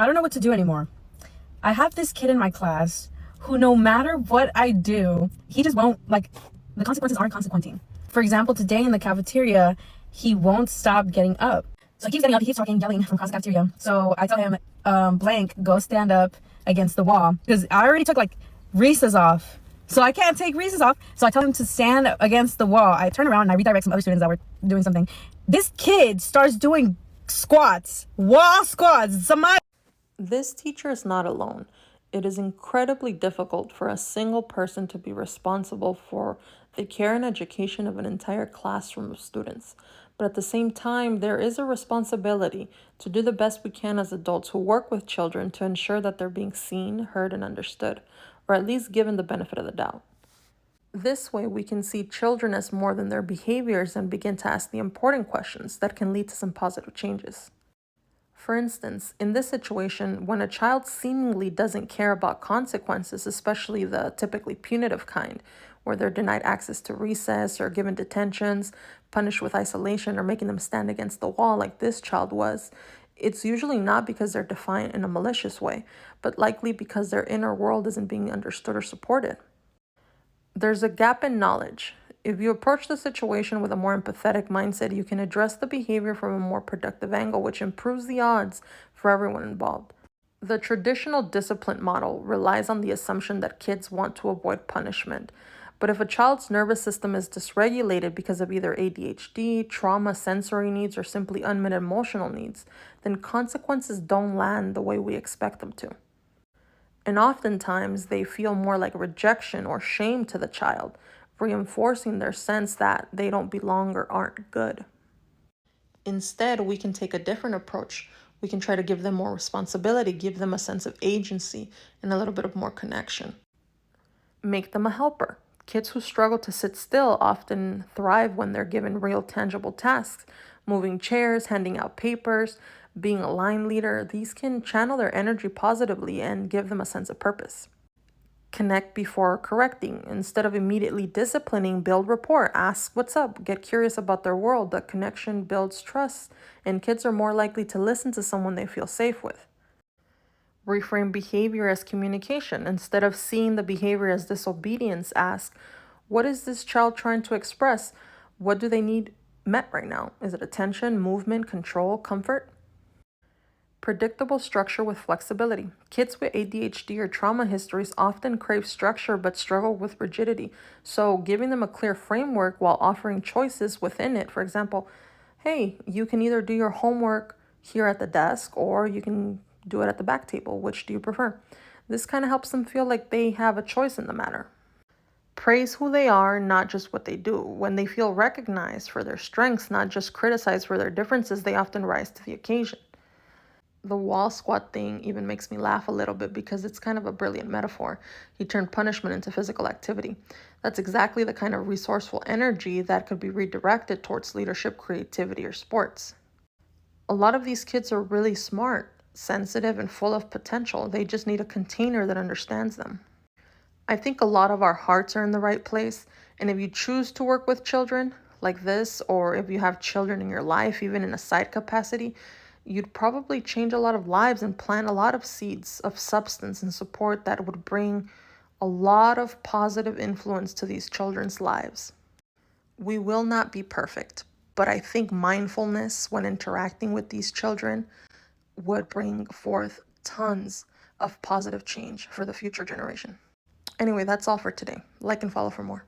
I don't know what to do anymore. I have this kid in my class who, no matter what I do, he just won't, like, the consequences aren't consequenting. For example, today in the cafeteria, he won't stop getting up. So he keeps getting up, he keeps talking, yelling from across the cafeteria. So I tell him, blank, go stand up against the wall. Because I already took, like, recess off. So I can't take recess off. So I tell him to stand against the wall. I turn around and I redirect some other students that were doing something. This kid starts doing squats, wall squats. This teacher is not alone. It is incredibly difficult for a single person to be responsible for the care and education of an entire classroom of students. But at the same time, there is a responsibility to do the best we can as adults who work with children to ensure that they're being seen, heard, and understood, or at least given the benefit of the doubt. This way, we can see children as more than their behaviors and begin to ask the important questions that can lead to some positive changes. For instance, in this situation, when a child seemingly doesn't care about consequences, especially the typically punitive kind, where they're denied access to recess or given detentions, punished with isolation, or making them stand against the wall like this child was, it's usually not because they're defiant in a malicious way, but likely because their inner world isn't being understood or supported. There's a gap in knowledge. If you approach the situation with a more empathetic mindset, you can address the behavior from a more productive angle, which improves the odds for everyone involved. The traditional discipline model relies on the assumption that kids want to avoid punishment. But if a child's nervous system is dysregulated because of either ADHD, trauma, sensory needs, or simply unmet emotional needs, then consequences don't land the way we expect them to. And oftentimes, they feel more like rejection or shame to the child, reinforcing their sense that they don't belong or aren't good. Instead, we can take a different approach. We can try to give them more responsibility, give them a sense of agency, and a little bit of more connection. Make them a helper. Kids who struggle to sit still often thrive when they're given real tangible tasks, moving chairs, handing out papers, being a line leader. These can channel their energy positively and give them a sense of purpose. Connect before correcting. Instead of immediately disciplining, build rapport. Ask what's up. Get curious about their world. The connection builds trust, and kids are more likely to listen to someone they feel safe with. Reframe behavior as communication. Instead of seeing the behavior as disobedience, ask, what is this child trying to express? What do they need met right now? Is it attention, movement, control, comfort? Predictable structure with flexibility. Kids with ADHD or trauma histories often crave structure but struggle with rigidity. So giving them a clear framework while offering choices within it, for example, hey, you can either do your homework here at the desk or you can do it at the back table. Which do you prefer? This kind of helps them feel like they have a choice in the matter. Praise who they are, not just what they do. When they feel recognized for their strengths, not just criticized for their differences, they often rise to the occasion. The wall squat thing even makes me laugh a little bit because it's kind of a brilliant metaphor. He turned punishment into physical activity. That's exactly the kind of resourceful energy that could be redirected towards leadership, creativity, or sports. A lot of these kids are really smart, sensitive, and full of potential. They just need a container that understands them. I think a lot of our hearts are in the right place, and if you choose to work with children like this, or if you have children in your life, even in a side capacity, you'd probably change a lot of lives and plant a lot of seeds of substance and support that would bring a lot of positive influence to these children's lives. We will not be perfect, but I think mindfulness when interacting with these children would bring forth tons of positive change for the future generation. Anyway, that's all for today. Like and follow for more.